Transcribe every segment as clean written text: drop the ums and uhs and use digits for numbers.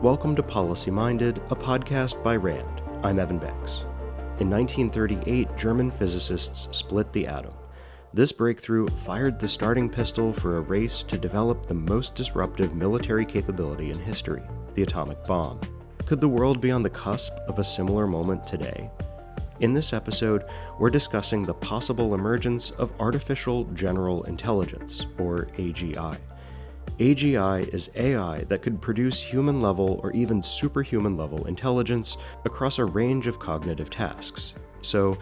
Welcome to Policy Minded, a podcast by RAND. I'm Evan Banks. In 1938, German physicists split the atom. This breakthrough fired the starting pistol for a race to develop the most disruptive military capability in history, the atomic bomb. Could the world be on the cusp of a similar moment today? In this episode, we're discussing the possible emergence of artificial general intelligence, or AGI. AGI is AI that could produce human-level or even superhuman-level intelligence across a range of cognitive tasks. So,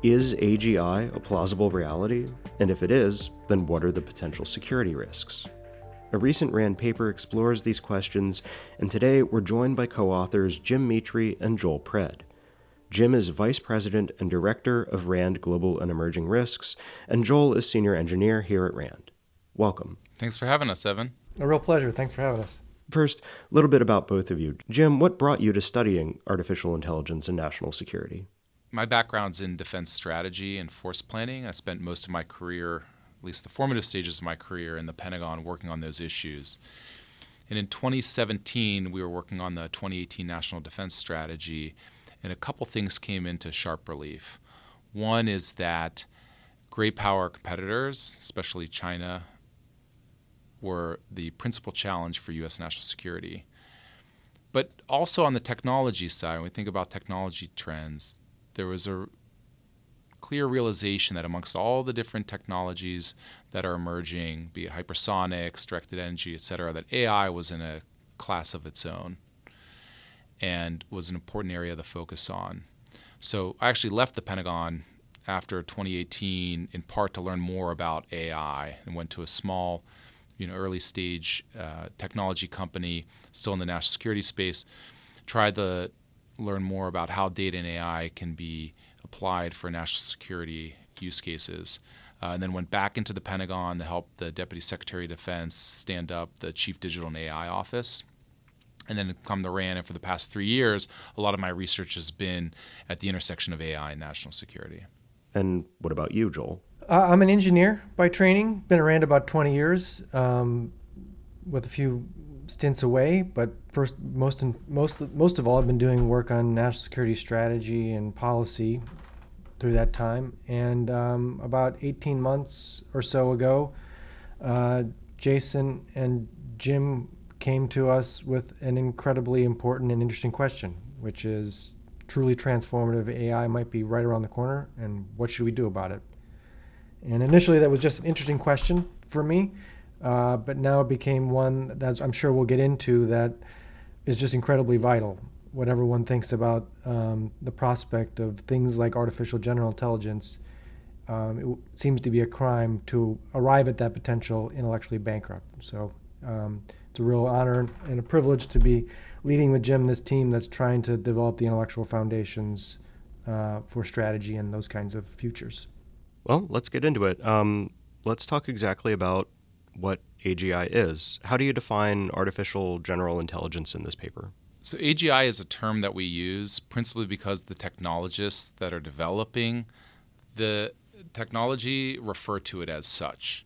is AGI a plausible reality? And if it is, then what are the potential security risks? A recent RAND paper explores these questions, and today we're joined by co-authors Jim Mitri and Joel Pred. Jim is Vice President and Director of RAND Global and Emerging Risks, and Joel is Senior Engineer here at RAND. Welcome. Thanks for having us, Evan. A real pleasure. Thanks for having us. First, a little bit about both of you. Jim, what brought you to studying artificial intelligence and national security? My background's in defense strategy and force planning. I spent most of my career, at least the formative stages of my career, in the Pentagon working on those issues. And in 2017, we were working on the 2018 National Defense Strategy, and a couple things came into sharp relief. One is that great power competitors, especially China, were the principal challenge for U.S. national security. But also on the technology side, when we think about technology trends, there was a clear realization that amongst all the different technologies that are emerging, be it hypersonics, directed energy, et cetera, that AI was in a class of its own and was an important area to focus on. So I actually left the Pentagon after 2018 in part to learn more about AI and went to a small early stage technology company still in the national security space, tried to learn more about how data and AI can be applied for national security use cases, and then went back into the Pentagon to help the Deputy Secretary of Defense stand up the Chief Digital and AI Office. And then come to RAND, and for the past 3 years, a lot of my research has been at the intersection of AI and national security. And what about you, Joel? I'm an engineer by training. Been around about 20 years, with a few stints away. But first, most of all, I've been doing work on national security strategy and policy through that time. And about 18 months or so ago, Jason and Jim came to us with an incredibly important and interesting question, which is truly transformative AI might be right around the corner, and what should we do about it? And initially that was just an interesting question for me, but now it became one that I'm sure we'll get into that is just incredibly vital. Whatever one thinks about the prospect of things like artificial general intelligence, it seems to be a crime to arrive at that potential intellectually bankrupt. So it's a real honor and a privilege to be leading with Jim this team that's trying to develop the intellectual foundations for strategy and those kinds of futures. Well, let's get into it. Let's talk exactly about what AGI is. How do you define artificial general intelligence in this paper? So AGI is a term that we use principally because the technologists that are developing the technology refer to it as such.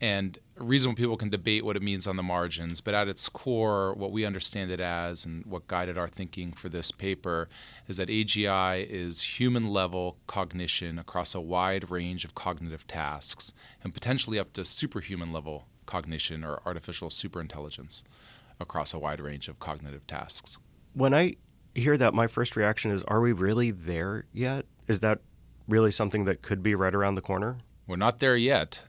And reasonable people can debate what it means on the margins, but at its core, what we understand it as and what guided our thinking for this paper is that AGI is human-level cognition across a wide range of cognitive tasks and potentially up to superhuman-level cognition or artificial superintelligence across a wide range of cognitive tasks. When I hear that, my first reaction is, are we really there yet? Is that really something that could be right around the corner? We're not there yet.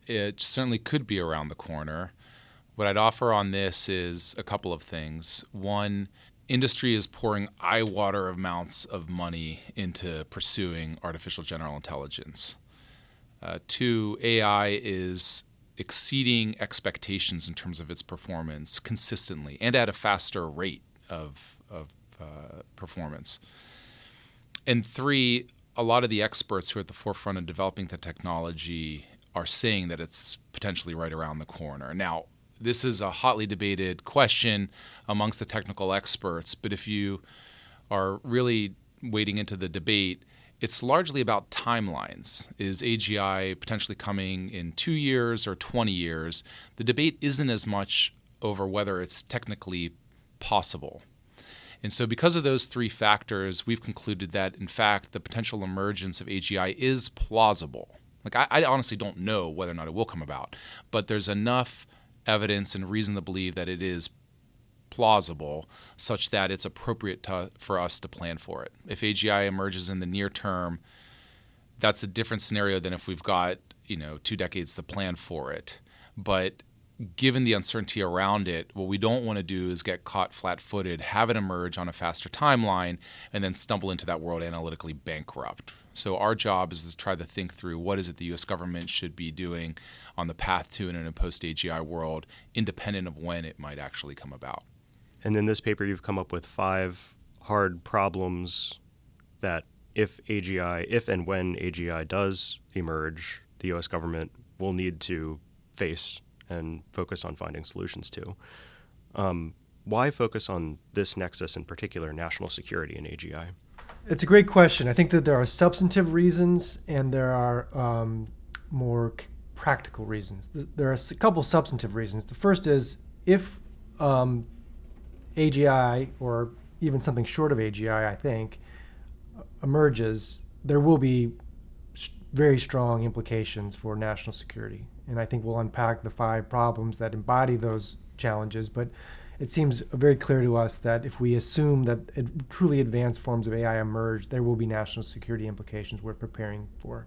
It certainly could be around the corner. What I'd offer on this is a couple of things. One, industry is pouring eye-water amounts of money into pursuing artificial general intelligence. Two, AI is exceeding expectations in terms of its performance consistently and at a faster rate of performance. And three, a lot of the experts who are at the forefront of developing the technology are saying that it's potentially right around the corner. Now, this is a hotly debated question amongst the technical experts, but if you are really wading into the debate, it's largely about timelines. Is AGI potentially coming in 2 years or 20 years? The debate isn't as much over whether it's technically possible. And so because of those three factors, we've concluded that, in fact, the potential emergence of AGI is plausible. Like, I honestly don't know whether or not it will come about, but there's enough evidence and reason to believe that it is plausible such that it's appropriate for us to plan for it. If AGI emerges in the near term, that's a different scenario than if we've got 2 decades to plan for it. But given the uncertainty around it, what we don't want to do is get caught flat-footed, have it emerge on a faster timeline, and then stumble into that world analytically bankrupt. So our job is to try to think through what is it the U.S. government should be doing on the path to and in a post-AGI world, independent of when it might actually come about. And in this paper, you've come up with 5 hard problems that if and when AGI does emerge, the U.S. government will need to face and focus on finding solutions to. Why focus on this nexus in particular, national security and AGI? It's a great question. I think that there are substantive reasons and there are more practical reasons. There are a couple substantive reasons. The first is if AGI, or even something short of AGI, I think, emerges, there will be very strong implications for national security. And I think we'll unpack the 5 problems that embody those challenges. But it seems very clear to us that if we assume that truly advanced forms of AI emerge, there will be national security implications we're preparing for.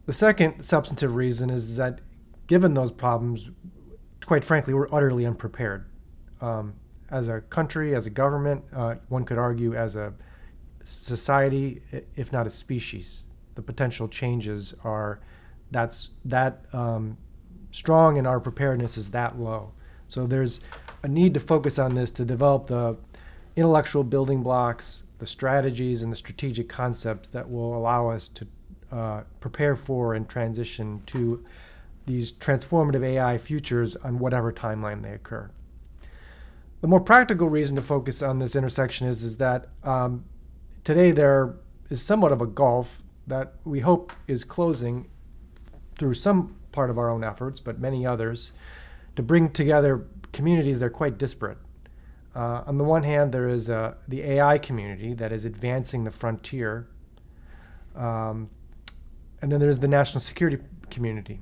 The second substantive reason is that given those problems, quite frankly, we're utterly unprepared. As a country, as a government, one could argue as a society, if not a species, the potential changes are that strong and our preparedness is that low. So there's a need to focus on this to develop the intellectual building blocks, the strategies, and the strategic concepts that will allow us to prepare for and transition to these transformative AI futures on whatever timeline they occur. The more practical reason to focus on this intersection is that today there is somewhat of a gulf that we hope is closing through some part of our own efforts, but many others, to bring together communities that are quite disparate. On the one hand, there is the AI community that is advancing the frontier, and then there's the national security community.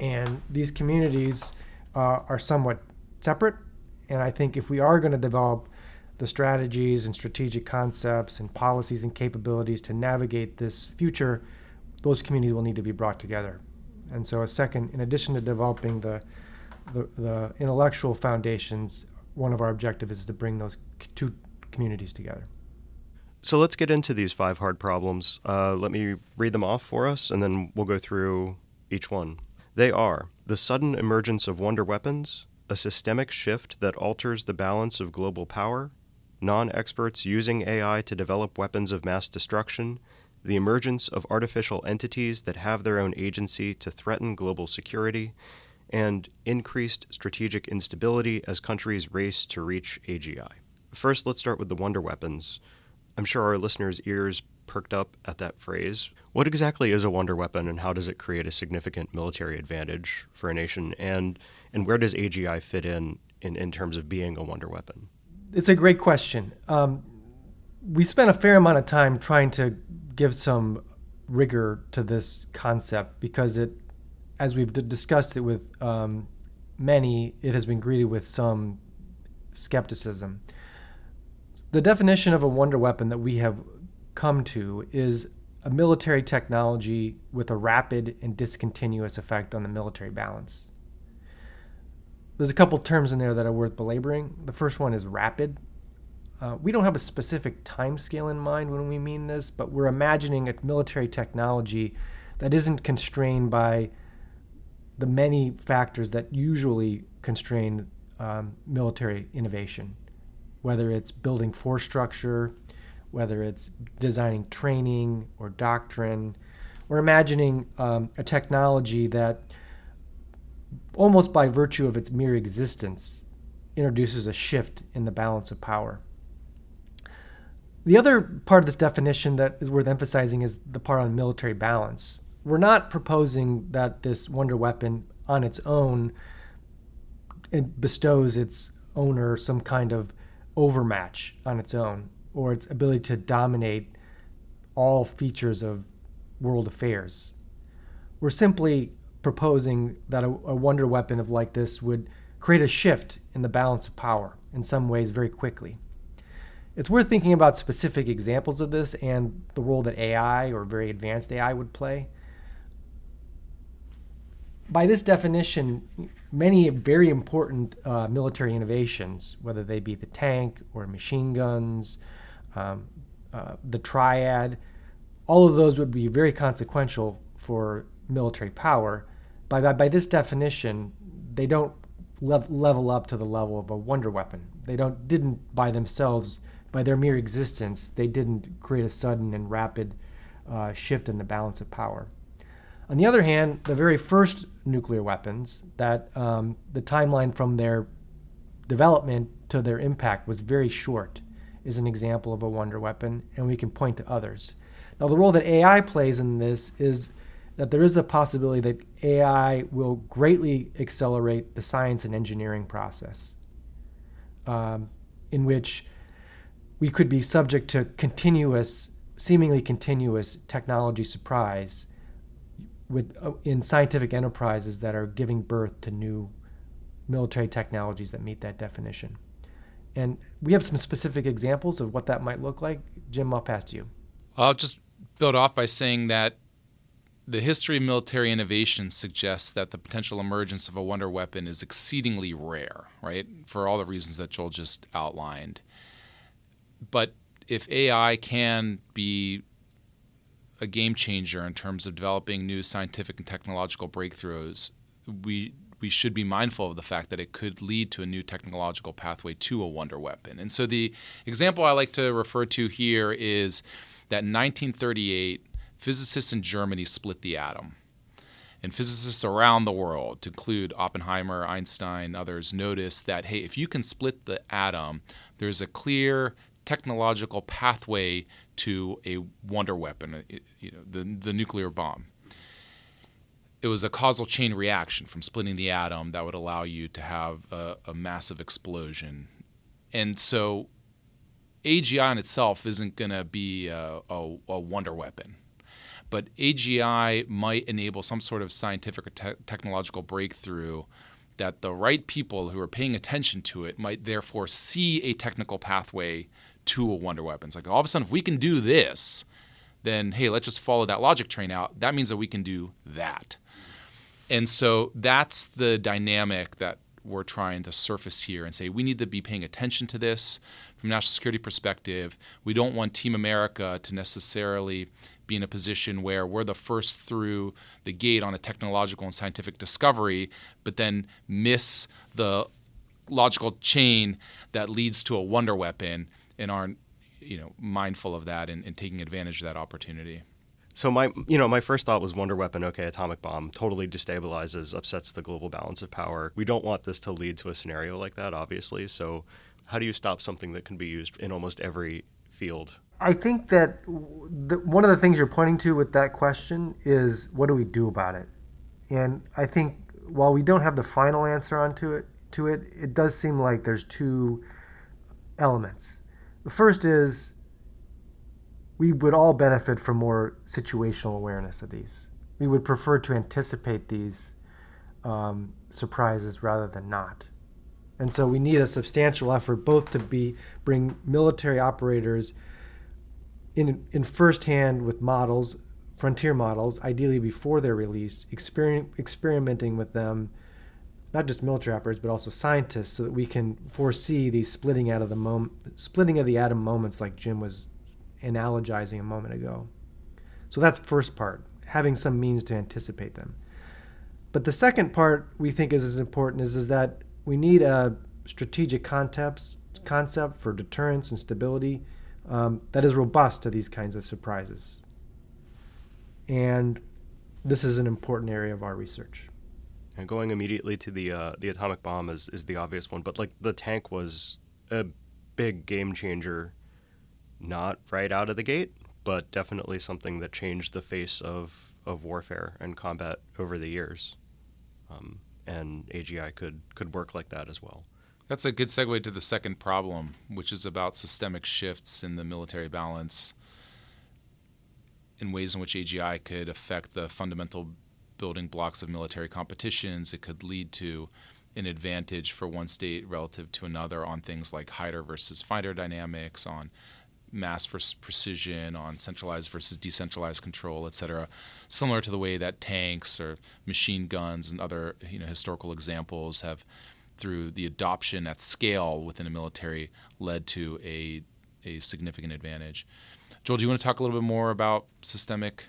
And these communities are somewhat separate, and I think if we are going to develop the strategies and strategic concepts and policies and capabilities to navigate this future, those communities will need to be brought together. And so in addition to developing the intellectual foundations, one of our objectives is to bring those 2 communities together. So let's get into these 5 hard problems. Let me read them off for us, and then we'll go through each one. They are the sudden emergence of wonder weapons, a systemic shift that alters the balance of global power, non-experts using AI to develop weapons of mass destruction, the emergence of artificial entities that have their own agency to threaten global security, and increased strategic instability as countries race to reach AGI. First, let's start with the wonder weapons. I'm sure our listeners' ears perked up at that phrase. What exactly is a wonder weapon, and how does it create a significant military advantage for a nation? And where does AGI fit in terms of being a wonder weapon? It's a great question. We spent a fair amount of time trying to give some rigor to this concept because as we've discussed it with many, it has been greeted with some skepticism. The definition of a wonder weapon that we have come to is a military technology with a rapid and discontinuous effect on the military balance. There's a couple terms in there that are worth belaboring. The first one is rapid. We don't have a specific time scale in mind when we mean this, but we're imagining a military technology that isn't constrained by the many factors that usually constrain military innovation, whether it's building force structure, whether it's designing training or doctrine. We're imagining a technology that, almost by virtue of its mere existence, introduces a shift in the balance of power. The other part of this definition that is worth emphasizing is the part on military balance. We're not proposing that this wonder weapon on its own bestows its owner some kind of overmatch on its own, or its ability to dominate all features of world affairs. We're simply proposing that a wonder weapon of like this would create a shift in the balance of power in some ways very quickly. It's worth thinking about specific examples of this and the role that AI or very advanced AI would play. By this definition, many very important military innovations, whether they be the tank or machine guns, the triad, all of those would be very consequential for military power. By this definition, they don't level up to the level of a wonder weapon. They didn't by themselves, by their mere existence, they didn't create a sudden and rapid shift in the balance of power. On the other hand, the very first nuclear weapons, that the timeline from their development to their impact was very short, is an example of a wonder weapon, and we can point to others. Now, the role that AI plays in this is that there is a possibility that AI will greatly accelerate the science and engineering process, in which we could be subject to seemingly continuous technology surprise in scientific enterprises that are giving birth to new military technologies that meet that definition. And we have some specific examples of what that might look like. Jim, I'll pass to you. I'll just build off by saying that the history of military innovation suggests that the potential emergence of a wonder weapon is exceedingly rare, right? For all the reasons that Joel just outlined. But if AI can be a game changer in terms of developing new scientific and technological breakthroughs, we should be mindful of the fact that it could lead to a new technological pathway to a wonder weapon. And so the example I like to refer to here is that in 1938, physicists in Germany split the atom. And physicists around the world, to include Oppenheimer, Einstein, others, noticed that, hey, if you can split the atom, there's a clear technological pathway to a wonder weapon, the nuclear bomb. It was a causal chain reaction from splitting the atom that would allow you to have a massive explosion. And so AGI in itself isn't going to be a wonder weapon. But AGI might enable some sort of scientific or technological breakthrough that the right people who are paying attention to it might therefore see a technical pathway to a wonder weapon. It's like, all of a sudden, if we can do this, then, hey, let's just follow that logic train out. That means that we can do that. And so that's the dynamic that we're trying to surface here and say we need to be paying attention to this from a national security perspective. We don't want Team America to necessarily be in a position where we're the first through the gate on a technological and scientific discovery, but then miss the logical chain that leads to a wonder weapon and aren't mindful of that and taking advantage of that opportunity. So my first thought was wonder weapon, okay, atomic bomb, totally destabilizes, upsets the global balance of power. We don't want this to lead to a scenario like that, obviously. So how do you stop something that can be used in almost every field? I think that one of the things you're pointing to with that question is, what do we do about it? And I think while we don't have the final answer it does seem like there's two elements. The first is we would all benefit from more situational awareness of these. We would prefer to anticipate these surprises rather than not. And so we need a substantial effort both to bring military operators in firsthand with models, frontier models, ideally before they're released, experimenting with them, not just military operators, but also scientists, so that we can foresee these splitting of the atom moments like Jim was analogizing a moment ago. So that's the first part, having some means to anticipate them. But the second part we think is as important is that we need a strategic concept for deterrence and stability that is robust to these kinds of surprises. And this is an important area of our research. And going immediately to the atomic bomb is the obvious one, but like the tank was a big game changer, not right out of the gate, but definitely something that changed the face of warfare and combat over the years. And AGI could work like that as well. That's a good segue to the second problem, which is about systemic shifts in the military balance in ways in which AGI could affect the fundamental building blocks of military competitions. It could lead to an advantage for one state relative to another on things like hider versus fighter dynamics, on mass versus precision, on centralized versus decentralized control, et cetera, similar to the way that tanks or machine guns and other historical examples have, through the adoption at scale within a military, led to a significant advantage. Joel, do you want to talk a little bit more about systemic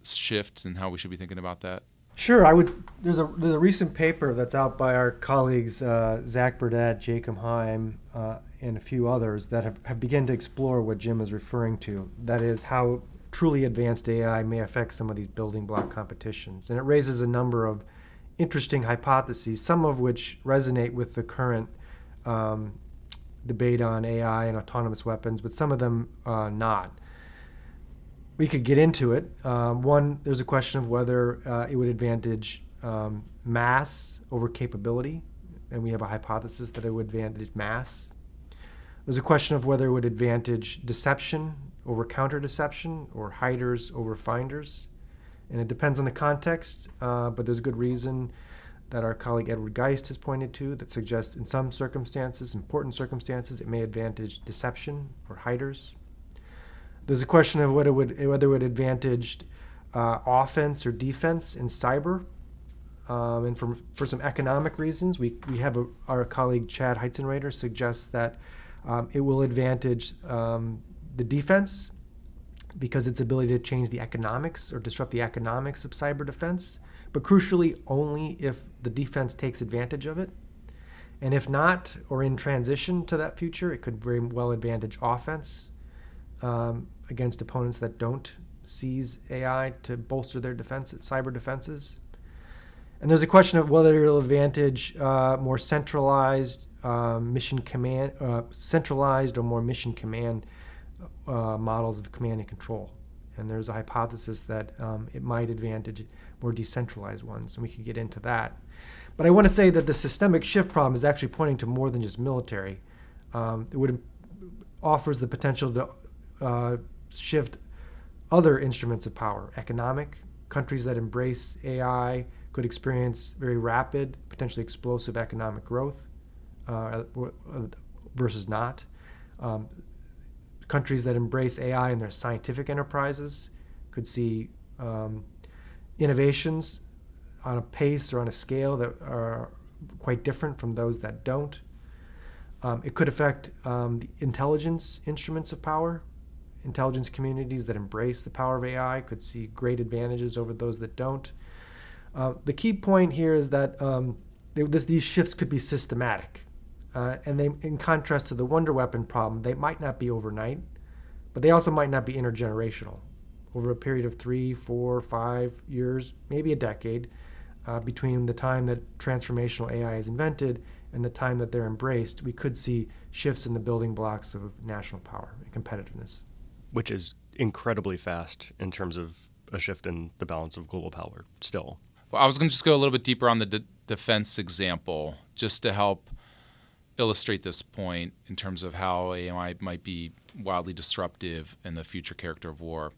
shifts and how we should be thinking about that? Sure, I would. There's a recent paper that's out by our colleagues Zach Burdett, Jacob Heim, and a few others that have begun to explore what Jim is referring to. That is how truly advanced AI may affect some of these building block competitions, and it raises a number of interesting hypotheses, some of which resonate with the current debate on AI and autonomous weapons, but some of them not. We could get into it. One, there's a question of whether it would advantage mass over capability, and we have a hypothesis that it would advantage mass. There's a question of whether it would advantage deception over counter-deception, or hiders over finders. And it depends on the context, but there's a good reason that our colleague Edward Geist has pointed to that suggests in some circumstances, important circumstances, it may advantage deception or hiders. There's a question of whether it would advantage offense or defense in cyber. And for some economic reasons, we have our colleague Chad Heitzenreiter suggests that it will advantage the defense because its ability to change the economics or disrupt the economics of cyber defense, but crucially only if the defense takes advantage of it. And if not, or in transition to that future, it could very well advantage offense against opponents that don't seize AI to bolster their cyber defenses. And there's a question of whether it'll advantage more centralized centralized or more mission command models of command and control. And there's a hypothesis that it might advantage more decentralized ones, and we could get into that. But I want to say that the systemic shift problem is actually pointing to more than just military. It offers the potential to shift other instruments of power. Economic, countries that embrace AI could experience very rapid, potentially explosive economic growth versus not. Countries that embrace AI in their scientific enterprises could see innovations on a pace or on a scale that are quite different from those that don't. It could affect the intelligence instruments of power. Intelligence communities that embrace the power of AI could see great advantages over those that don't. The key point here is that these shifts could be systematic. And they, in contrast to the wonder weapon problem, they might not be overnight, but they also might not be intergenerational. Over a period of 3, 4, 5 years, maybe a decade, between the time that transformational AI is invented and the time that they're embraced, we could see shifts in the building blocks of national power and competitiveness. Which is incredibly fast in terms of a shift in the balance of global power still. Well, I was going to just go a little bit deeper on the defense example, just to help illustrate this point in terms of how AI might be wildly disruptive in the future character of war.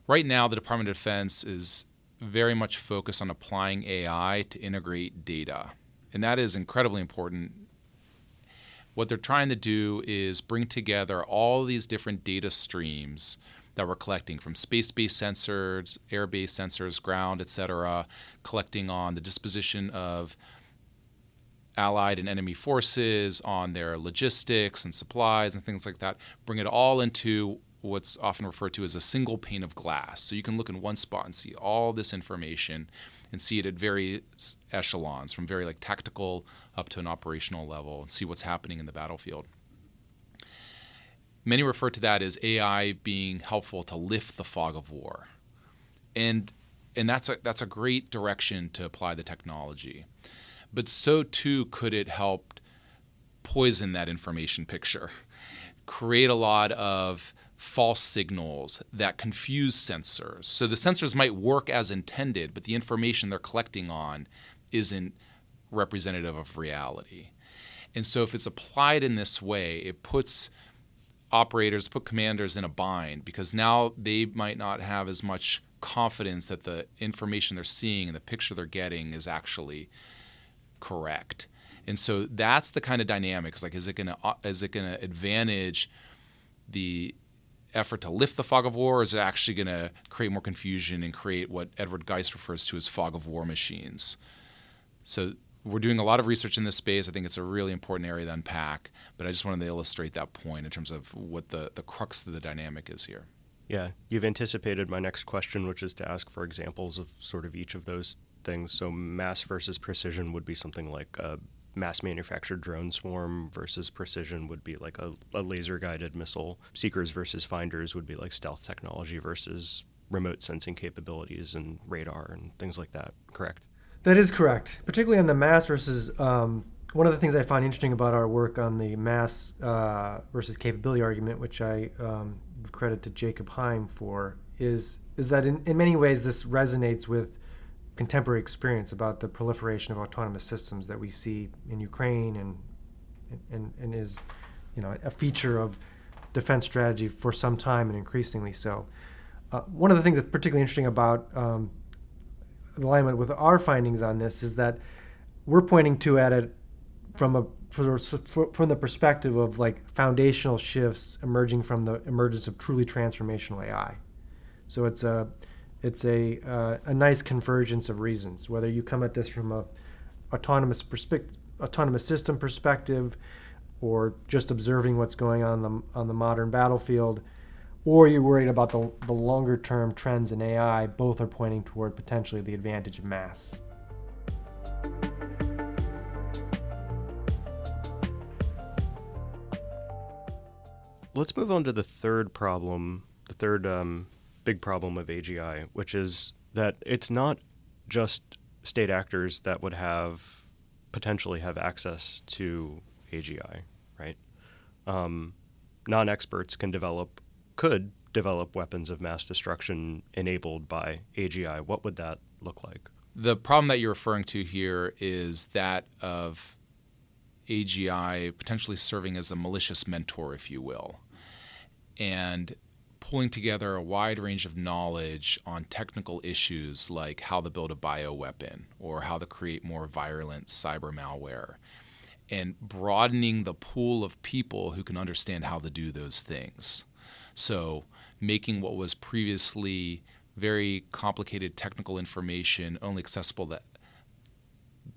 Right now, the Department of Defense is very much focused on applying AI to integrate data, and that is incredibly important. What they're trying to do is bring together all these different data streams that we're collecting from space-based sensors, air-based sensors, ground, et cetera, collecting on the disposition of allied and enemy forces, on their logistics and supplies and things like that, bring it all into what's often referred to as a single pane of glass. So you can look in one spot and see all this information and see it at various echelons, from very tactical up to an operational level, and see what's happening in the battlefield. Many refer to that as AI being helpful to lift the fog of war. And that's a great direction to apply the technology. But so too could it help poison that information picture, create a lot of false signals that confuse sensors. So the sensors might work as intended, but the information they're collecting on isn't representative of reality. And so if it's applied in this way, it puts commanders in a bind, because now they might not have as much confidence that the information they're seeing and the picture they're getting is actually correct. And so that's the kind of dynamics. Like, is it going to advantage the effort to lift the fog of war, or is it actually going to create more confusion and create what Edward Geist refers to as fog of war machines? So we're doing a lot of research in this space. I think it's a really important area to unpack, but I just wanted to illustrate that point in terms of what the crux of the dynamic is here. Yeah, you've anticipated my next question, which is to ask for examples of sort of each of those things. So mass versus precision would be something like a mass-manufactured drone swarm versus precision would be like a laser-guided missile. Seekers versus finders would be like stealth technology versus remote sensing capabilities and radar and things like that, correct? That is correct, particularly on the mass versus one of the things I find interesting about our work on the mass versus capability argument, which I give credit to Jacob Heim for, is that in many ways this resonates with contemporary experience about the proliferation of autonomous systems that we see in Ukraine and is, a feature of defense strategy for some time and increasingly so. One of the things that's particularly interesting about alignment with our findings on this is that we're pointing at it from the perspective of like foundational shifts emerging from the emergence of truly transformational AI. So it's a nice convergence of reasons, whether you come at this from a autonomous system perspective, or just observing what's going on the modern battlefield, or you're worried about the longer term trends in AI. Both are pointing toward potentially the advantage of mass. Let's move on to the third problem, big problem of AGI, which is that it's not just state actors that would potentially have access to AGI, right? Non-experts could develop weapons of mass destruction enabled by AGI. What would that look like? The problem that you're referring to here is that of AGI potentially serving as a malicious mentor, if you will, and pulling together a wide range of knowledge on technical issues like how to build a bioweapon or how to create more virulent cyber malware, and broadening the pool of people who can understand how to do those things. So making what was previously very complicated technical information only accessible to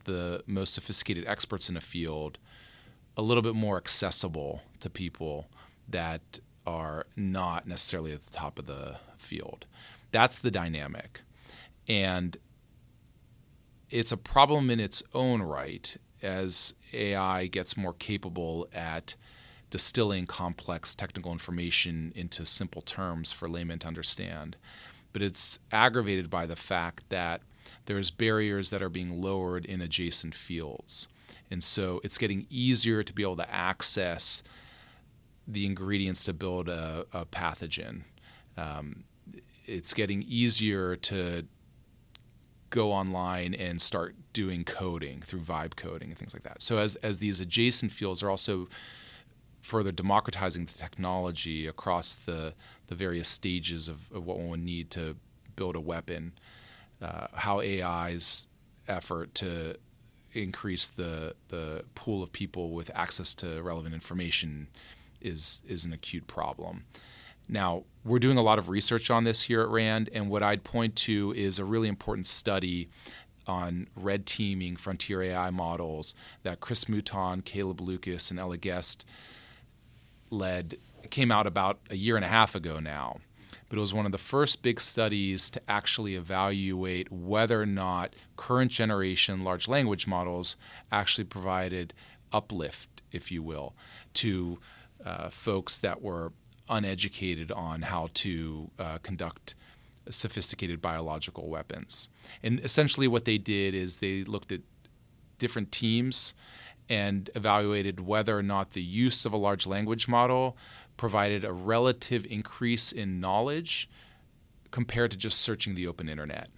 the most sophisticated experts in a field, a little bit more accessible to people that are not necessarily at the top of the field. That's the dynamic. And it's a problem in its own right as AI gets more capable at distilling complex technical information into simple terms for laymen to understand. But it's aggravated by the fact that there's barriers that are being lowered in adjacent fields. And so it's getting easier to be able to access the ingredients to build a pathogen. It's getting easier to go online and start doing coding through vibe coding and things like that. So as these adjacent fields are also further democratizing the technology across the various stages of what one would need to build a weapon, how AI's effort to increase the pool of people with access to relevant information is an acute problem. Now, we're doing a lot of research on this here at RAND, and what I'd point to is a really important study on red teaming frontier AI models that Chris Mouton, Caleb Lucas, and Ella Guest led. It came out about a year and a half ago now, but it was one of the first big studies to actually evaluate whether or not current generation large language models actually provided uplift, if you will, to folks that were uneducated on how to conduct sophisticated biological weapons. And essentially what they did is they looked at different teams and evaluated whether or not the use of a large language model provided a relative increase in knowledge compared to just searching the open internet.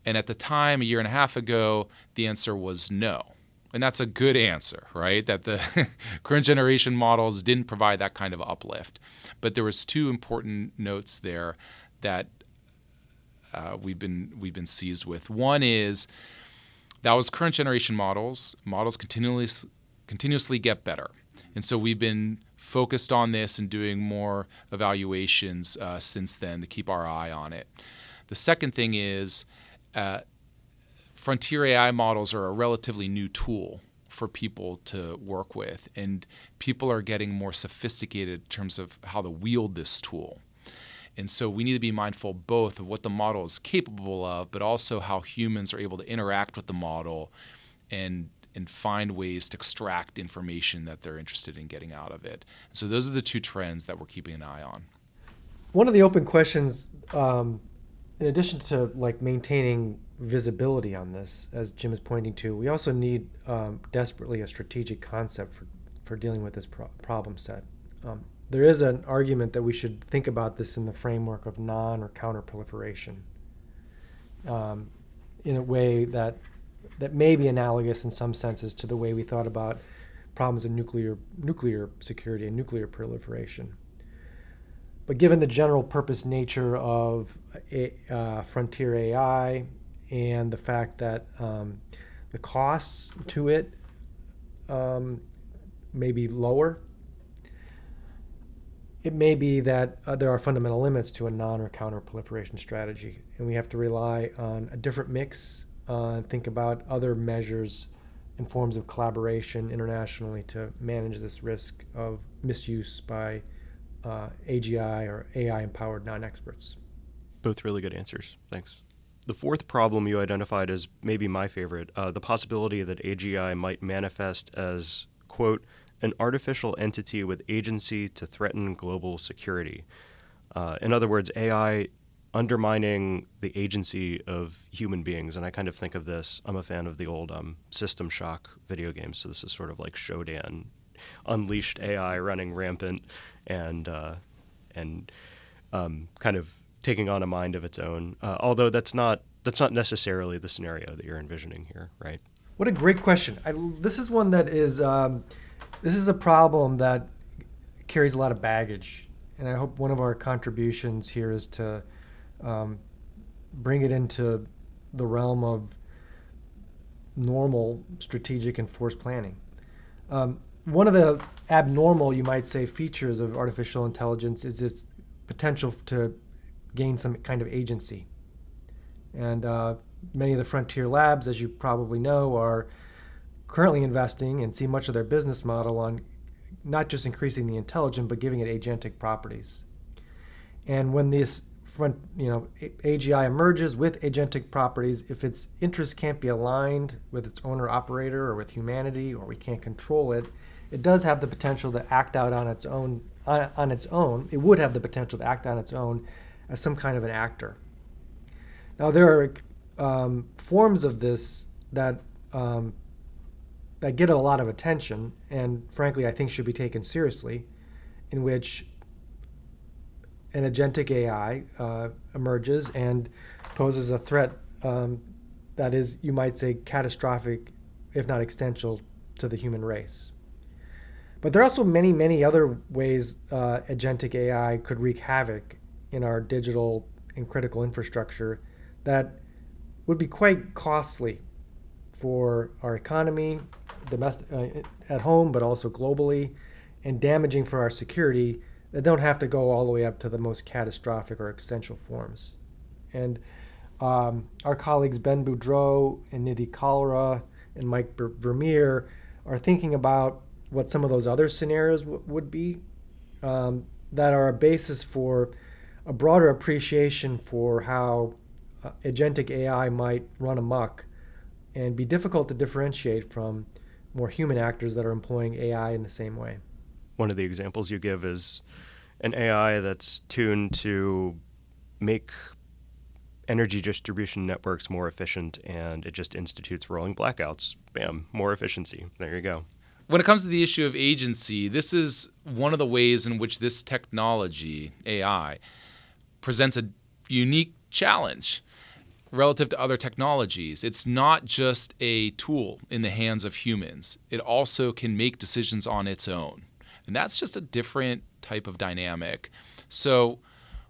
And at the time, a year and a half ago, the answer was no. And that's a good answer, right? That the current generation models didn't provide that kind of uplift. But there was two important notes there that we've been seized with. One is that was current generation models. Models continuously get better. And so we've been focused on this and doing more evaluations since then to keep our eye on it. The second thing is frontier AI models are a relatively new tool for people to work with, and people are getting more sophisticated in terms of how to wield this tool. And so we need to be mindful both of what the model is capable of, but also how humans are able to interact with the model and find ways to extract information that they're interested in getting out of it. So those are the two trends that we're keeping an eye on. One of the open questions, in addition to like maintaining visibility on this, as Jim is pointing to, we also need desperately a strategic concept for dealing with this problem set. There is an argument that we should think about this in the framework of non or counter-proliferation in a way that may be analogous in some senses to the way we thought about problems of nuclear security and nuclear proliferation. But given the general purpose nature of frontier AI and the fact that the costs to it may be lower, it may be that there are fundamental limits to a non or counter-proliferation strategy, and we have to rely on a different mix, think about other measures and forms of collaboration internationally to manage this risk of misuse by AGI or AI-empowered non-experts. Both really good answers. Thanks. The fourth problem you identified is maybe my favorite, the possibility that AGI might manifest as, quote, an artificial entity with agency to threaten global security. In other words, AI undermining the agency of human beings. And I kind of think of this, I'm a fan of the old System Shock video games, so this is sort of like Shodan, unleashed AI running rampant and kind of taking on a mind of its own. Although that's not necessarily the scenario that you're envisioning here, right? What a great question. This is one that is, this is a problem that carries a lot of baggage. And I hope one of our contributions here is to bring it into the realm of normal strategic and force planning. One of the abnormal, you might say, features of artificial intelligence is its potential to gain some kind of agency. And many of the frontier labs, as you probably know, are currently investing and see much of their business model on not just increasing the intelligence, but giving it agentic properties. And when this AGI emerges with agentic properties, if its interests can't be aligned with its owner operator or with humanity, or we can't control it, it does have the potential to act out on its own. It would have the potential to act on its own as some kind of an actor. Now there are forms of this that get a lot of attention, and frankly, I think should be taken seriously, in which an agentic AI emerges and poses a threat that is, you might say, catastrophic, if not existential, to the human race. But there are also many, many other ways agentic AI could wreak havoc in our digital and critical infrastructure that would be quite costly for our economy, at home, but also globally, and damaging for our security that don't have to go all the way up to the most catastrophic or existential forms. And our colleagues Ben Boudreau and Nidhi Kalra and Mike Vermeer are thinking about what some of those other scenarios would be that are a basis for a broader appreciation for how agentic AI might run amok and be difficult to differentiate from more human actors that are employing AI in the same way. One of the examples you give is an AI that's tuned to make energy distribution networks more efficient, and it just institutes rolling blackouts. Bam, more efficiency. There you go. When it comes to the issue of agency, this is one of the ways in which this technology, AI, presents a unique challenge. relative to other technologies. It's not just a tool in the hands of humans. It also can make decisions on its own. And that's just a different type of dynamic. So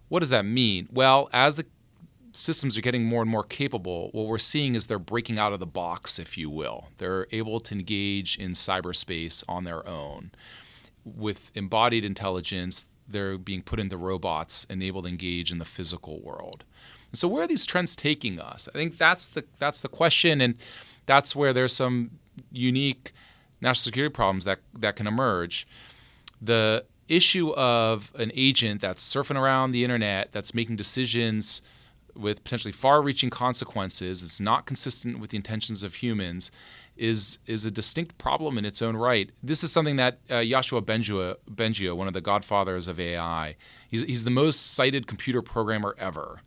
what does that mean? Well, as the systems are getting more and more capable, what we're seeing is they're breaking out of the box, if you will. They're able to engage in cyberspace on their own. With embodied intelligence, they're being put into robots and able to engage in the physical world. And so where are these trends taking us? I think that's the question, and that's where there's some unique national security problems that can emerge. The issue of an agent that's surfing around the internet, that's making decisions with potentially far-reaching consequences, it's not consistent with the intentions of humans, is a distinct problem in its own right. This is something that Yoshua Bengio, one of the godfathers of AI, he's the most cited computer programmer ever.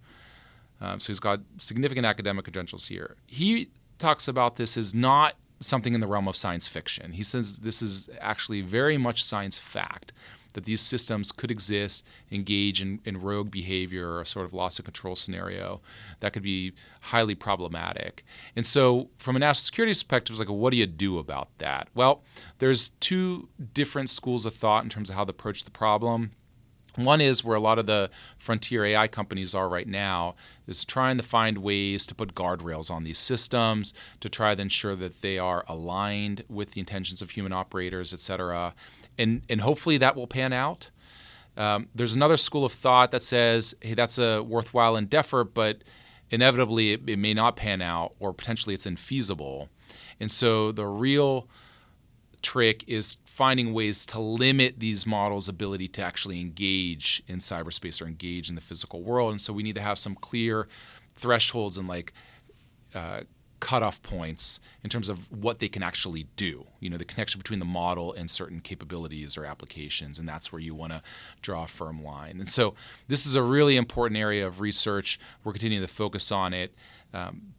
So he's got significant academic credentials here. He talks about this as not something in the realm of science fiction. He says this is actually very much science fact, that these systems could exist, engage in rogue behavior or a sort of loss of control scenario that could be highly problematic. And so from a national security perspective, it's like, what do you do about that? Well, there's two different schools of thought in terms of how to approach the problem. One is where a lot of the frontier AI companies are right now, is trying to find ways to put guardrails on these systems, to try to ensure that they are aligned with the intentions of human operators, et cetera. And hopefully that will pan out. There's another school of thought that says, hey, that's a worthwhile endeavor, but inevitably it may not pan out, or potentially it's infeasible. And so the real trick is finding ways to limit these models' ability to actually engage in cyberspace or engage in the physical world. And so we need to have some clear thresholds and cutoff points in terms of what they can actually do. You know, the connection between the model and certain capabilities or applications, and that's where you want to draw a firm line. And so this is a really important area of research. We're continuing to focus on it,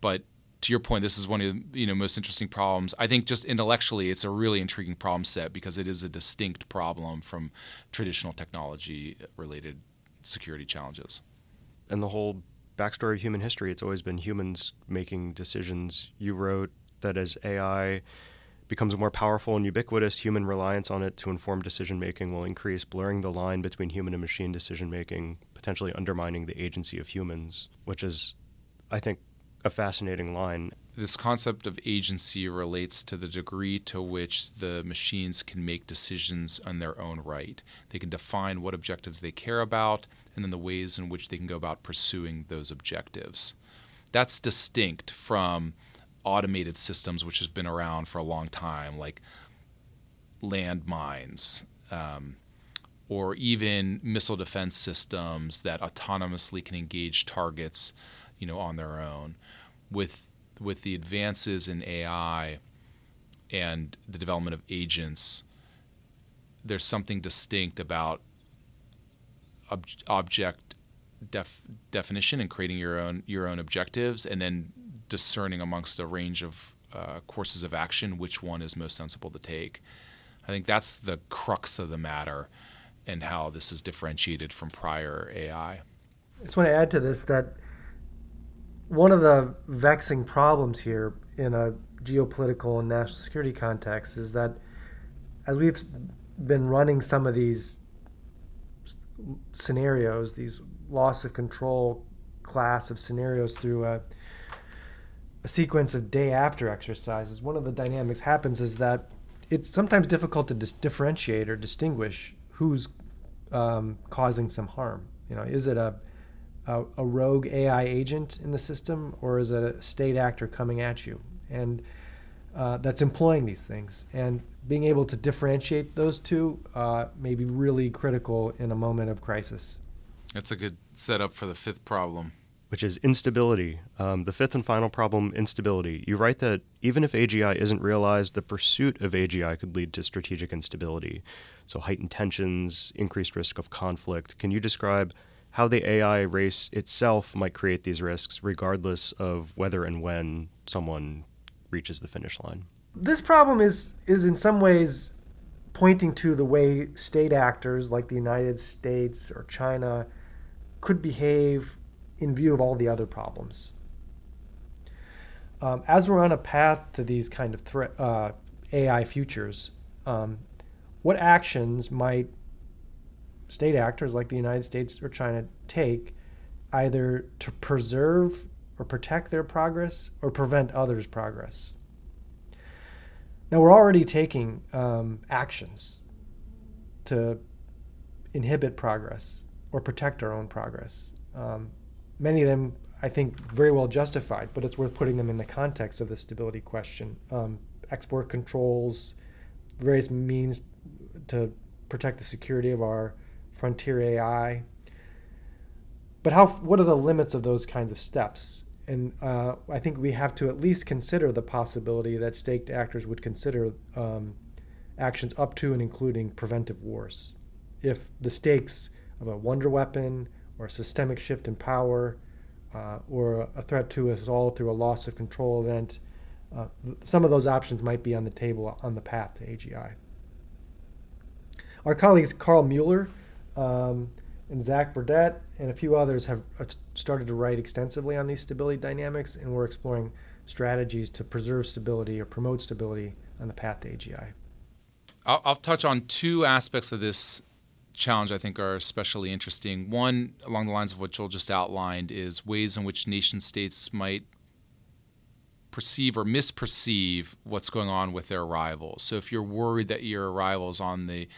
but to your point, this is one of the most interesting problems. I think just intellectually, it's a really intriguing problem set because it is a distinct problem from traditional technology-related security challenges. And the whole backstory of human history, it's always been humans making decisions. You wrote that as AI becomes more powerful and ubiquitous, human reliance on it to inform decision-making will increase, blurring the line between human and machine decision-making, potentially undermining the agency of humans, which is, I think, a fascinating line. This concept of agency relates to the degree to which the machines can make decisions on their own right. They can define what objectives they care about and then the ways in which they can go about pursuing those objectives. That's distinct from automated systems which have been around for a long time, like landmines, or even missile defense systems that autonomously can engage targets on their own. With the advances in AI and the development of agents, there's something distinct about object definition and creating your own objectives, and then discerning amongst a range of courses of action which one is most sensible to take. I think that's the crux of the matter and how this is differentiated from prior AI. I just want to add to this that one of the vexing problems here in a geopolitical and national security context is that as we've been running some of these scenarios, these loss of control class of scenarios through a sequence of day after exercises, one of the dynamics happens is that it's sometimes difficult to differentiate or distinguish who's causing some harm. Is it a rogue AI agent in the system, or is it a state actor coming at you and that's employing these things? And being able to differentiate those two may be really critical in a moment of crisis. That's a good setup for the fifth problem, which is instability. The fifth and final problem, instability. You write that even if AGI isn't realized, the pursuit of AGI could lead to strategic instability. So heightened tensions, increased risk of conflict. Can you describe how the AI race itself might create these risks, regardless of whether and when someone reaches the finish line? This problem is in some ways pointing to the way state actors like the United States or China could behave in view of all the other problems. As we're on a path to these kind of AI futures, what actions might state actors like the United States or China take either to preserve or protect their progress or prevent others' progress? Now, we're already taking actions to inhibit progress or protect our own progress. Many of them, I think, very well justified, but it's worth putting them in the context of the stability question. Export controls, various means to protect the security of our frontier AI. But what are the limits of those kinds of steps? And I think we have to at least consider the possibility that staked actors would consider actions up to and including preventive wars. If the stakes of a wonder weapon or a systemic shift in power or a threat to us all through a loss of control event, some of those options might be on the table on the path to AGI. Our colleagues Carl Mueller and Zach Burdett and a few others have started to write extensively on these stability dynamics, and we're exploring strategies to preserve stability or promote stability on the path to AGI. I'll touch on two aspects of this challenge I think are especially interesting. One, along the lines of what Joel just outlined, is ways in which nation states might perceive or misperceive what's going on with their rivals. So if you're worried that your rival is on the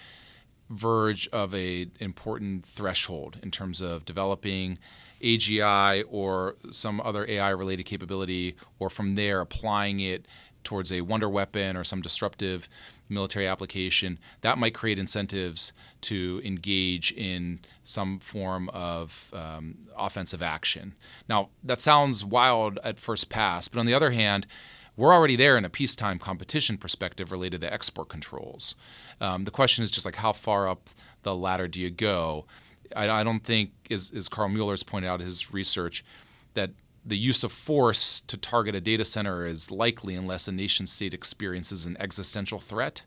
verge of an important threshold in terms of developing AGI or some other AI-related capability, or from there applying it towards a wonder weapon or some disruptive military application, that might create incentives to engage in some form of offensive action. Now, that sounds wild at first pass, but on the other hand, we're already there in a peacetime competition perspective related to export controls. The question is just like, how far up the ladder do you go? I don't think, as Carl Mueller's pointed out in his research, that the use of force to target a data center is likely unless a nation state experiences an existential threat.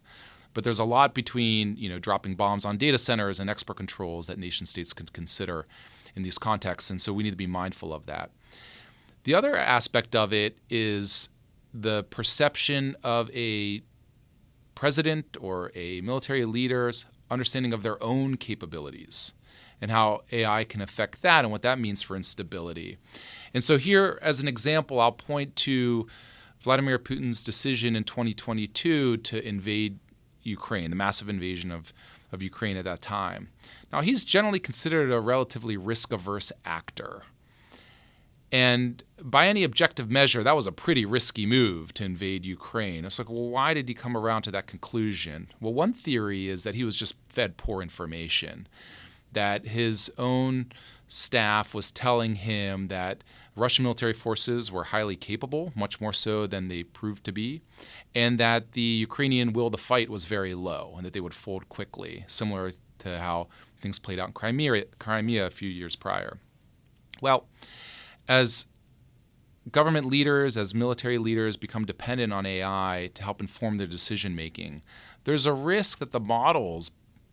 But there's a lot between dropping bombs on data centers and export controls that nation states could consider in these contexts, and so we need to be mindful of that. The other aspect of it is the perception of a president or a military leader's understanding of their own capabilities and how AI can affect that and what that means for instability. And so here, as an example, I'll point to Vladimir Putin's decision in 2022 to invade Ukraine, the massive invasion of Ukraine at that time. Now, he's generally considered a relatively risk-averse actor. And by any objective measure, that was a pretty risky move to invade Ukraine. It's like, well, why did he come around to that conclusion? Well, one theory is that he was just fed poor information, that his own staff was telling him that Russian military forces were highly capable, much more so than they proved to be, and that the Ukrainian will to fight was very low and that they would fold quickly, similar to how things played out in Crimea a few years prior. Well, as government leaders, as military leaders become dependent on AI to help inform their decision making, there's a risk that the models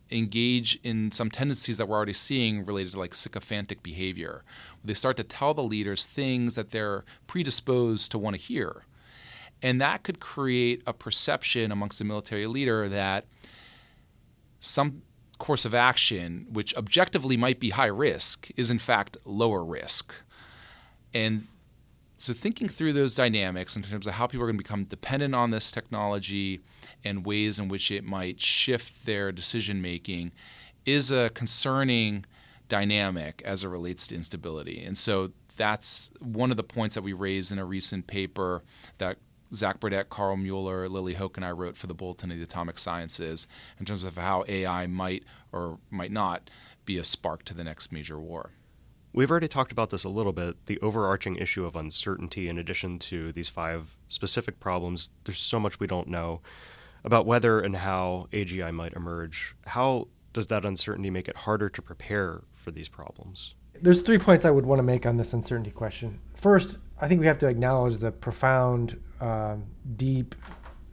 engage in some tendencies that we're already seeing related to like sycophantic behavior. They start to tell the leaders things that they're predisposed to want to hear. And that could create a perception amongst the military leader that some course of action, which objectively might be high risk, is in fact lower risk. And so thinking through those dynamics in terms of how people are going to become dependent on this technology and ways in which it might shift their decision making is a concerning dynamic as it relates to instability. And so that's one of the points that we raised in a recent paper that Zach Burdett, Carl Mueller, Lily Hoke, and I wrote for the Bulletin of the Atomic Sciences in terms of how AI might or might not be a spark to the next major war. We've already talked about this a little bit, the overarching issue of uncertainty. In addition to these 5 specific problems, there's so much we don't know about whether and how AGI might emerge. How does that uncertainty make it harder to prepare for these problems? There's 3 points I would want to make on this uncertainty question. First, I think we have to acknowledge the profound, deep,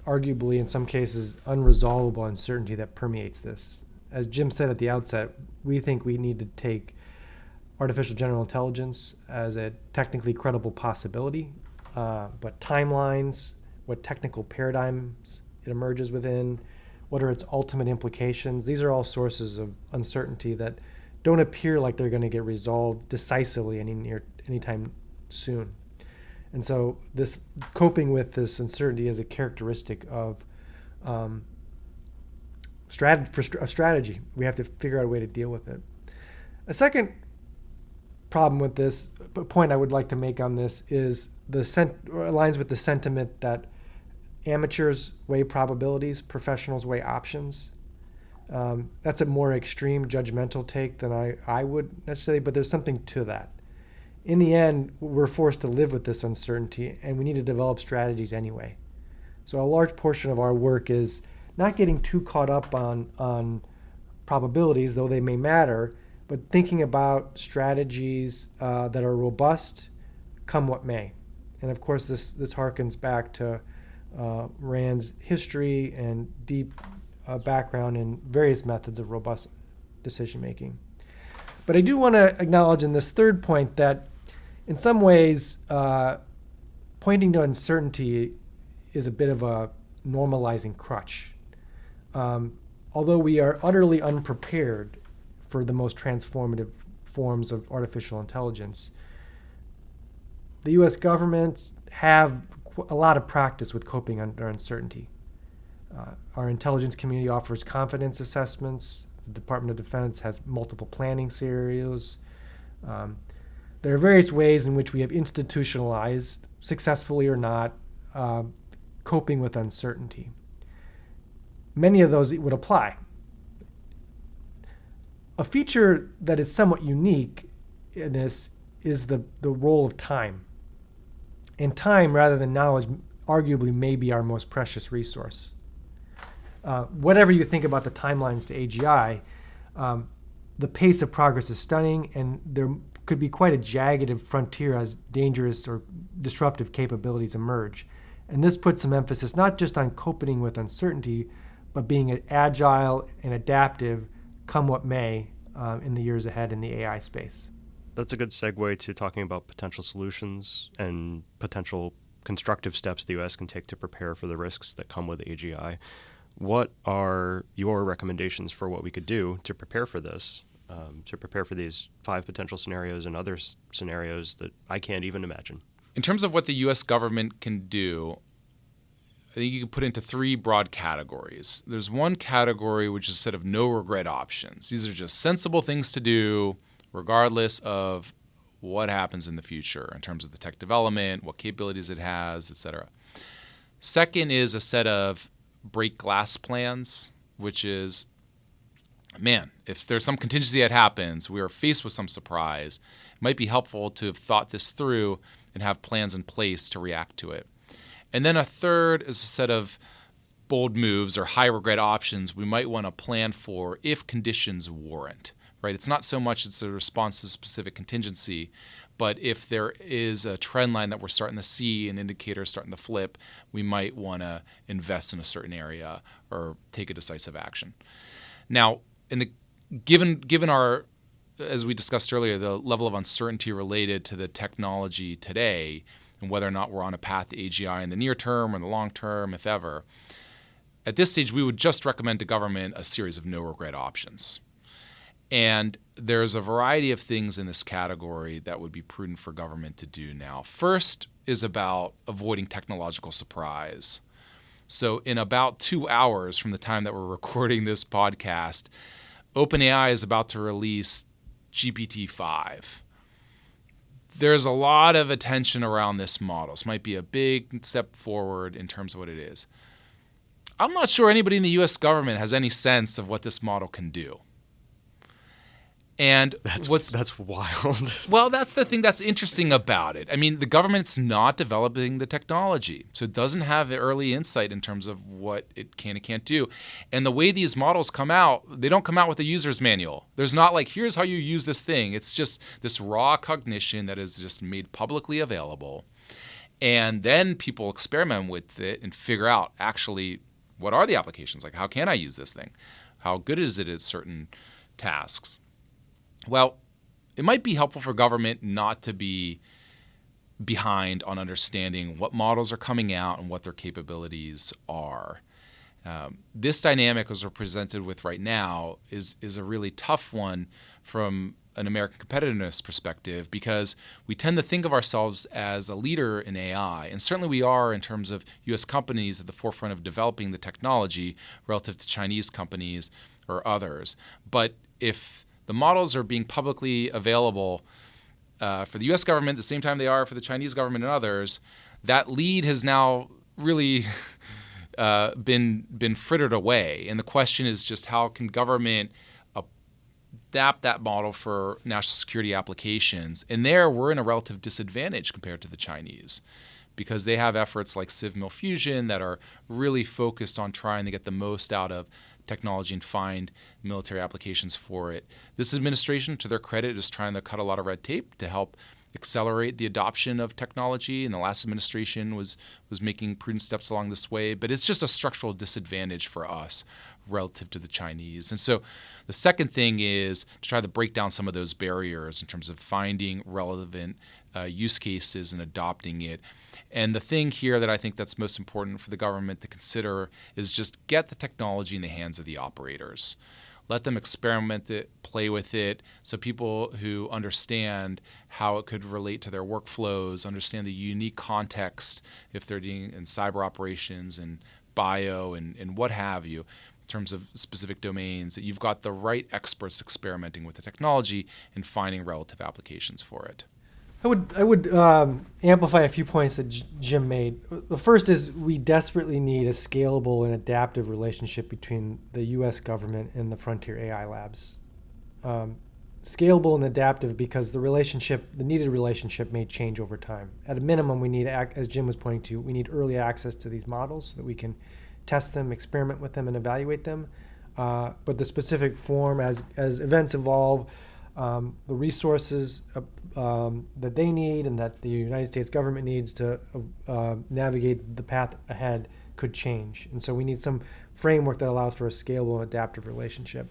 arguably in some cases unresolvable uncertainty that permeates this. As Jim said at the outset, we think we need to take artificial general intelligence as a technically credible possibility but timelines, what technical paradigms it emerges within, what are its ultimate implications. These are all sources of uncertainty that don't appear like they're going to get resolved decisively anytime soon. And so this coping with this uncertainty is a characteristic of strategy. We have to figure out a way to deal with it. A second problem with this point I would like to make on this is aligns with the sentiment that amateurs weigh probabilities, professionals weigh options. That's a more extreme judgmental take than I would necessarily, but there's something to that. In the end, we're forced to live with this uncertainty, and we need to develop strategies anyway. So a large portion of our work is not getting too caught up on probabilities, though they may matter, but thinking about strategies that are robust, come what may. And of course, this harkens back to Rand's history and deep background in various methods of robust decision making. But I do want to acknowledge in this third point that in some ways, pointing to uncertainty is a bit of a normalizing crutch. Although we are utterly unprepared for the most transformative forms of artificial intelligence, the U.S. government have a lot of practice with coping under uncertainty. Our intelligence community offers confidence assessments. The Department of Defense has multiple planning scenarios. There are various ways in which we have institutionalized, successfully or not, coping with uncertainty. Many of those would apply. A feature that is somewhat unique in this is the role of time. And time, rather than knowledge, arguably may be our most precious resource. Whatever you think about the timelines to AGI, the pace of progress is stunning, and there could be quite a jagged frontier as dangerous or disruptive capabilities emerge. And this puts some emphasis not just on coping with uncertainty, but being agile and adaptive, come what may, in the years ahead in the AI space. That's a good segue to talking about potential solutions and potential constructive steps the U.S. can take to prepare for the risks that come with AGI. What are your recommendations for what we could do to prepare for this, to prepare for these 5 potential scenarios and other scenarios that I can't even imagine? In terms of what the U.S. government can do, I think you can put into 3 broad categories. There's one category which is a set of no-regret options. These are just sensible things to do regardless of what happens in the future in terms of the tech development, what capabilities it has, et cetera. Second is a set of break glass plans, which is, man, if there's some contingency that happens, we are faced with some surprise, it might be helpful to have thought this through and have plans in place to react to it. And then a third is a set of bold moves or high regret options we might want to plan for if conditions warrant. Right? It's not so much it's a response to specific contingency, but if there is a trend line that we're starting to see, an indicator starting to flip, we might want to invest in a certain area or take a decisive action. Now, given our, as we discussed earlier, the level of uncertainty related to the technology today and whether or not we're on a path to AGI in the near term or in the long term, if ever, at this stage we would just recommend to government a series of no regret options. And there's a variety of things in this category that would be prudent for government to do now. First is about avoiding technological surprise. So in about 2 hours from the time that we're recording this podcast, OpenAI is about to release GPT-5. There's a lot of attention around this model. This might be a big step forward in terms of what it is. I'm not sure anybody in the U.S. government has any sense of what this model can do. And that's wild. Well, that's the thing that's interesting about it. I mean, the government's not developing the technology, so it doesn't have early insight in terms of what it can and can't do. And the way these models come out, they don't come out with a user's manual. There's not like, here's how you use this thing. It's just this raw cognition that is just made publicly available. And then people experiment with it and figure out actually what are the applications? Like, how can I use this thing? How good is it at certain tasks? Well, it might be helpful for government not to be behind on understanding what models are coming out and what their capabilities are. This dynamic, as we're presented with right now, is a really tough one from an American competitiveness perspective, because we tend to think of ourselves as a leader in AI, and certainly we are in terms of U.S. companies at the forefront of developing the technology relative to Chinese companies or others. But if the models are being publicly available for the U.S. government at the same time they are for the Chinese government and others, that lead has now really been frittered away. And the question is just how can government adapt that model for national security applications? And there we're in a relative disadvantage compared to the Chinese, because they have efforts like CivMil Fusion that are really focused on trying to get the most out of technology and find military applications for it. This administration, to their credit, is trying to cut a lot of red tape to help accelerate the adoption of technology, and the last administration was making prudent steps along this way. But it's just a structural disadvantage for us relative to the Chinese. And so the second thing is to try to break down some of those barriers in terms of finding relevant use cases and adopting it. And the thing here that I think that's most important for the government to consider is just get the technology in the hands of the operators. Let them experiment it, play with it, so people who understand how it could relate to their workflows, understand the unique context if they're doing in cyber operations and bio and what have you, in terms of specific domains, that you've got the right experts experimenting with the technology and finding relative applications for it. I would amplify a few points that Jim made. The first is we desperately need a scalable and adaptive relationship between the U.S. government and the frontier AI labs. Scalable and adaptive because the needed relationship may change over time. At a minimum, we need, as Jim was pointing to, we need early access to these models so that we can test them, experiment with them, and evaluate them. But the specific form, as events evolve, the resources that they need and that the United States government needs to navigate the path ahead could change. And so we need some framework that allows for a scalable and adaptive relationship.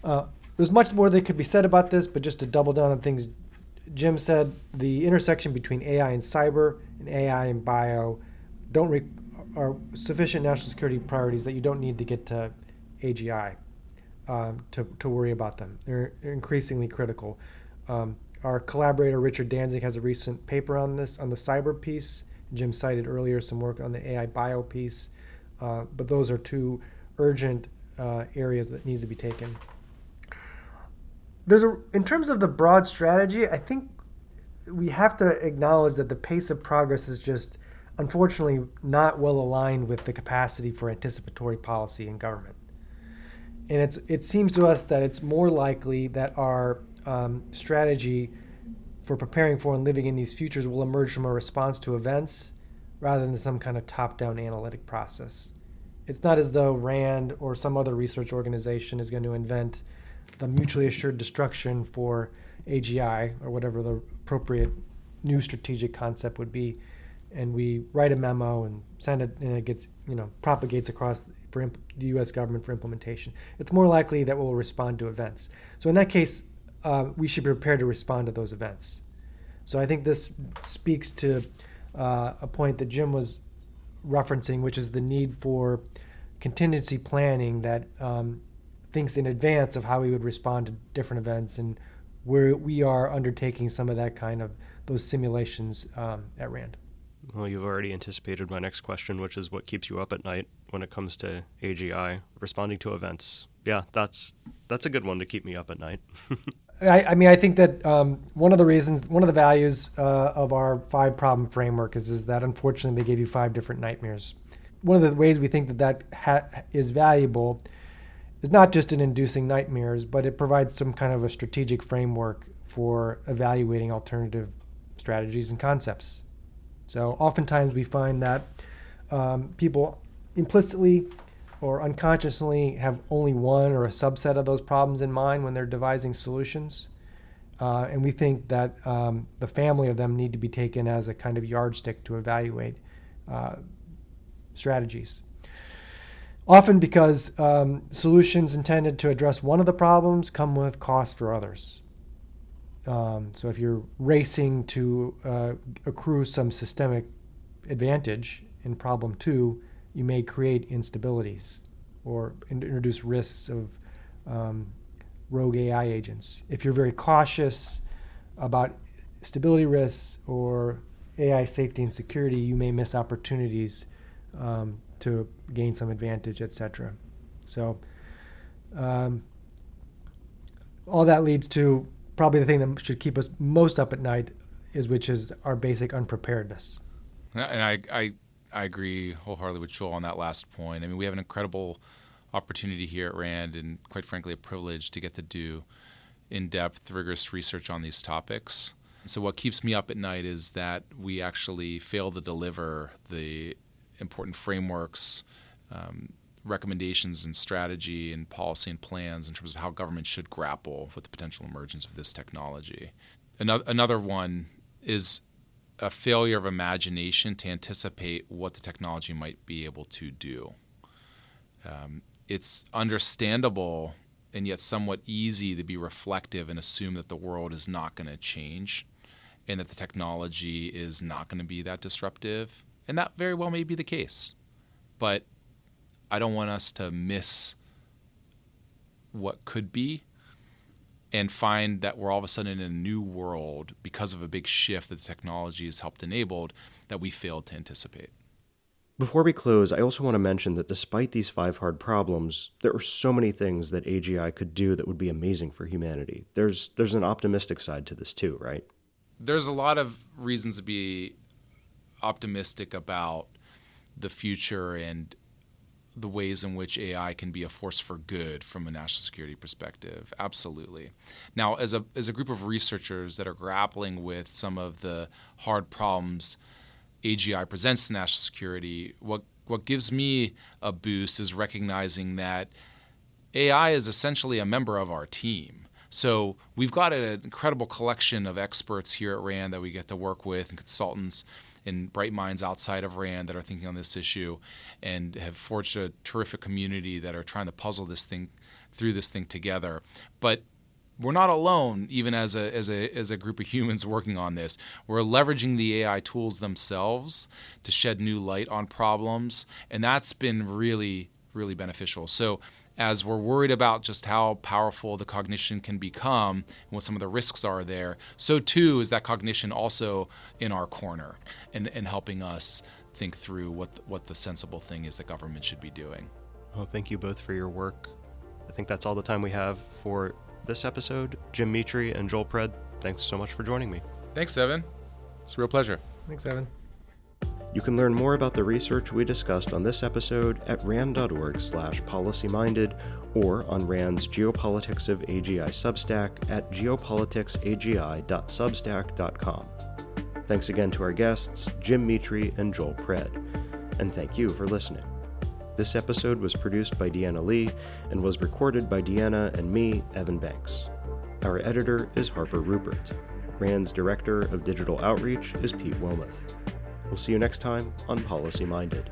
There's much more that could be said about this, but just to double down on things Jim said, the intersection between AI and cyber and AI and bio are sufficient national security priorities that you don't need to get to AGI. To worry about them. They're increasingly critical. Our collaborator, Richard Danzig, has a recent paper on this, on the cyber piece. Jim cited earlier some work on the AI bio piece. But those are two urgent areas that needs to be taken. In terms of the broad strategy, I think we have to acknowledge that the pace of progress is just, unfortunately, not well aligned with the capacity for anticipatory policy in government. And it seems to us that it's more likely that our strategy for preparing for and living in these futures will emerge from a response to events rather than some kind of top-down analytic process. It's not as though RAND or some other research organization is going to invent the mutually assured destruction for AGI or whatever the appropriate new strategic concept would be, and we write a memo and send it, and it gets propagates across for the U.S. government for implementation. It's more likely that we'll respond to events. So in that case, we should be prepared to respond to those events. So I think this speaks to a point that Jim was referencing, which is the need for contingency planning that thinks in advance of how we would respond to different events, and where we are undertaking some of that kind of those simulations at RAND. Well, you've already anticipated my next question, which is what keeps you up at night when it comes to AGI, responding to events. Yeah, that's a good one to keep me up at night. I think that one of the values of our 5-problem framework is that unfortunately they gave you 5 different nightmares. One of the ways we think that is valuable is not just in inducing nightmares, but it provides some kind of a strategic framework for evaluating alternative strategies and concepts. So oftentimes we find that people implicitly or unconsciously have only one or a subset of those problems in mind when they're devising solutions. And we think that the family of them need to be taken as a kind of yardstick to evaluate strategies. Often because solutions intended to address one of the problems come with costs for others. So if you're racing to accrue some systemic advantage in problem 2, you may create instabilities or introduce risks of rogue AI agents. If you're very cautious about stability risks or AI safety and security, you may miss opportunities to gain some advantage, etc. So all that leads to probably the thing that should keep us most up at night, which is our basic unpreparedness. And I agree wholeheartedly with Joel on that last point. I mean, we have an incredible opportunity here at RAND, and quite frankly, a privilege to get to do in-depth, rigorous research on these topics. So what keeps me up at night is that we actually fail to deliver the important frameworks, recommendations and strategy and policy and plans in terms of how government should grapple with the potential emergence of this technology. Another one is a failure of imagination to anticipate what the technology might be able to do. It's understandable and yet somewhat easy to be reflective and assume that the world is not going to change and that the technology is not going to be that disruptive. And that very well may be the case. But I don't want us to miss what could be and find that we're all of a sudden in a new world because of a big shift that the technology has helped enabled that we failed to anticipate. Before we close, I also want to mention that despite these 5 hard problems, there are so many things that AGI could do that would be amazing for humanity. There's an optimistic side to this too, right? There's a lot of reasons to be optimistic about the future and the ways in which AI can be a force for good from a national security perspective. Absolutely. Now, as a group of researchers that are grappling with some of the hard problems AGI presents to national security, what gives me a boost is recognizing that AI is essentially a member of our team. So we've got an incredible collection of experts here at RAND that we get to work with and consultants and bright minds outside of RAND that are thinking on this issue and have forged a terrific community that are trying to puzzle this thing through this thing together. But we're not alone, even as a group of humans working on this. We're leveraging the AI tools themselves to shed new light on problems, and that's been really, really beneficial. So as we're worried about just how powerful the cognition can become and what some of the risks are there, so too is that cognition also in our corner and helping us think through what the sensible thing is that government should be doing. Well, thank you both for your work. I think that's all the time we have for this episode. Jim Mitri and Joel Pred, thanks so much for joining me. Thanks, Evan. It's a real pleasure. Thanks, Evan. You can learn more about the research we discussed on this episode at rand.org/policyminded or on RAND's Geopolitics of AGI Substack at geopoliticsagi.substack.com. Thanks again to our guests, Jim Mitri and Joel Pred, and thank you for listening. This episode was produced by Deanna Lee and was recorded by Deanna and me, Evan Banks. Our editor is Harper Rupert. RAND's Director of Digital Outreach is Pete Wilmoth. We'll see you next time on Policy Minded.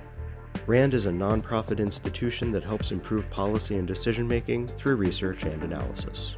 RAND is a nonprofit institution that helps improve policy and decision-making through research and analysis.